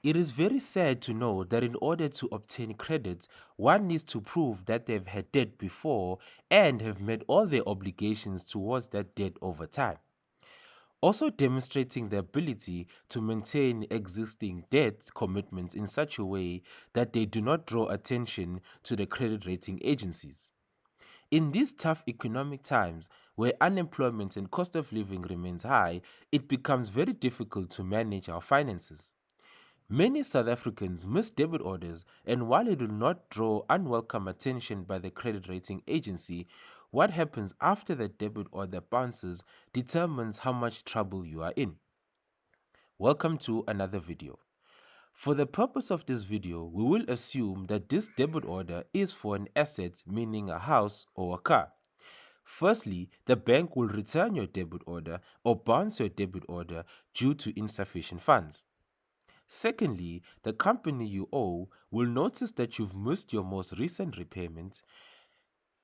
It is very sad to know that in order to obtain credit, one needs to prove that they've had debt before and have met all their obligations towards that debt over time. Also demonstrating the ability to maintain existing debt commitments in such a way that they do not draw attention to the credit rating agencies. In these tough economic times, where unemployment and cost of living remains high, it becomes very difficult to manage our finances. Many South Africans miss debit orders, and while it will not draw unwelcome attention by the credit rating agency, what happens after the debit order bounces determines how much trouble you are in. Welcome to another video. For the purpose of this video, we will assume that this debit order is for an asset, meaning a house or a car. Firstly, the bank will return your debit order or bounce your debit order due to insufficient funds. Secondly, the company you owe will notice that you've missed your most recent repayment.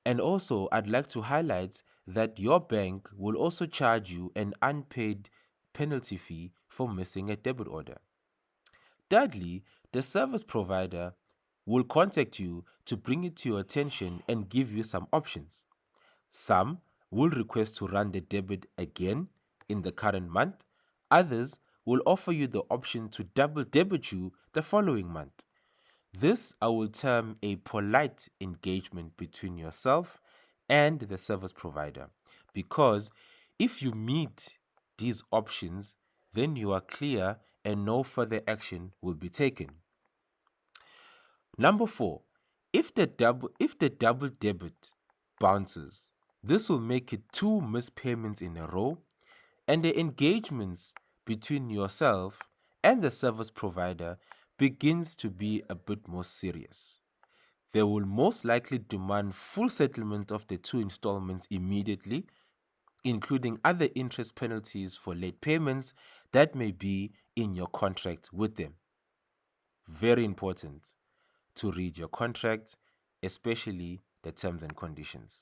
And also, I'd like to highlight that your bank will also charge you an unpaid penalty fee for missing a debit order. Thirdly, the service provider will contact you to bring it to your attention and give you some options. Some will request to run the debit again in the current month. Others will offer you the option to double debit you the following month. This I will term a polite engagement between yourself and the service provider, because if you meet these options, then you are clear and no further action will be taken. Number 4, if the double debit bounces, this will make it two missed payments in a row, and the engagements between yourself and the service provider begins to be a bit more serious. They will most likely demand full settlement of the two installments immediately, including other interest penalties for late payments that may be in your contract with them. Very important to read your contract, especially the terms and conditions.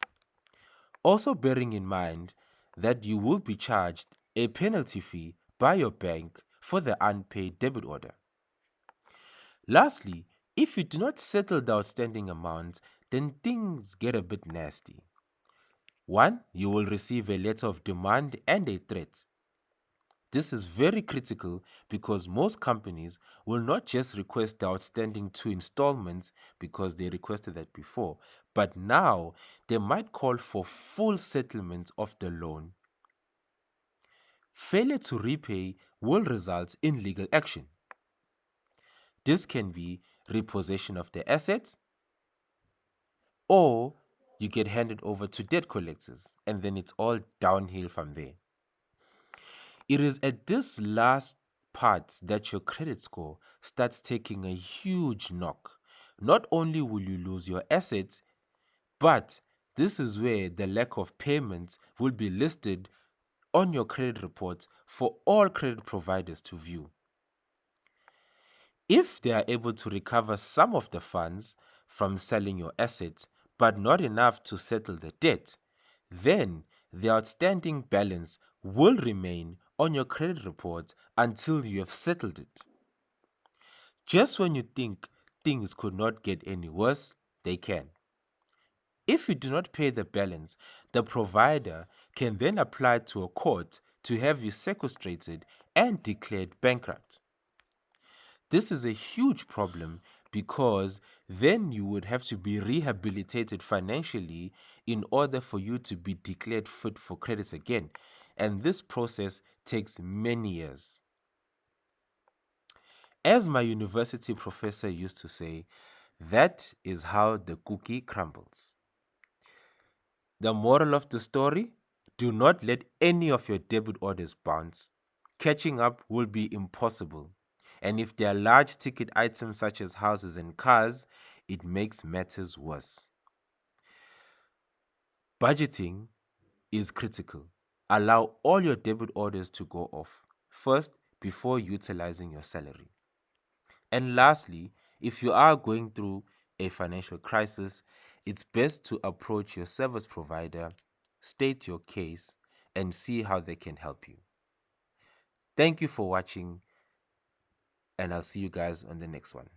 Also, bearing in mind that you will be charged a penalty fee by your bank for the unpaid debit order. Lastly, if you do not settle the outstanding amount, then things get a bit nasty. 1. You will receive a letter of demand and a threat. This is very critical because most companies will not just request the outstanding two installments because they requested that before, but now they might call for full settlement of the loan. Failure to repay will result in legal action. This can be repossession of the assets, or you get handed over to debt collectors, and then it's all downhill from there. It is at this last part that your credit score starts taking a huge knock. Not only will you lose your assets, but this is where the lack of payments will be listed on your credit report for all credit providers to view. If they are able to recover some of the funds from selling your assets, but not enough to settle the debt, then the outstanding balance will remain on your credit report until you have settled it. Just when you think things could not get any worse, they can. If you do not pay the balance, the provider can then apply to a court to have you sequestrated and declared bankrupt. This is a huge problem because then you would have to be rehabilitated financially in order for you to be declared fit for credit again. And this process takes many years. As my university professor used to say, that is how the cookie crumbles. The moral of the story: do not let any of your debit orders bounce. Catching up will be impossible. And if they are large ticket items such as houses and cars, it makes matters worse. Budgeting is critical. Allow all your debit orders to go off first before utilizing your salary. And lastly, if you are going through a financial crisis, it's best to approach your service provider, state your case, and see how they can help you. Thank you for watching. and I'll see you guys on the next one.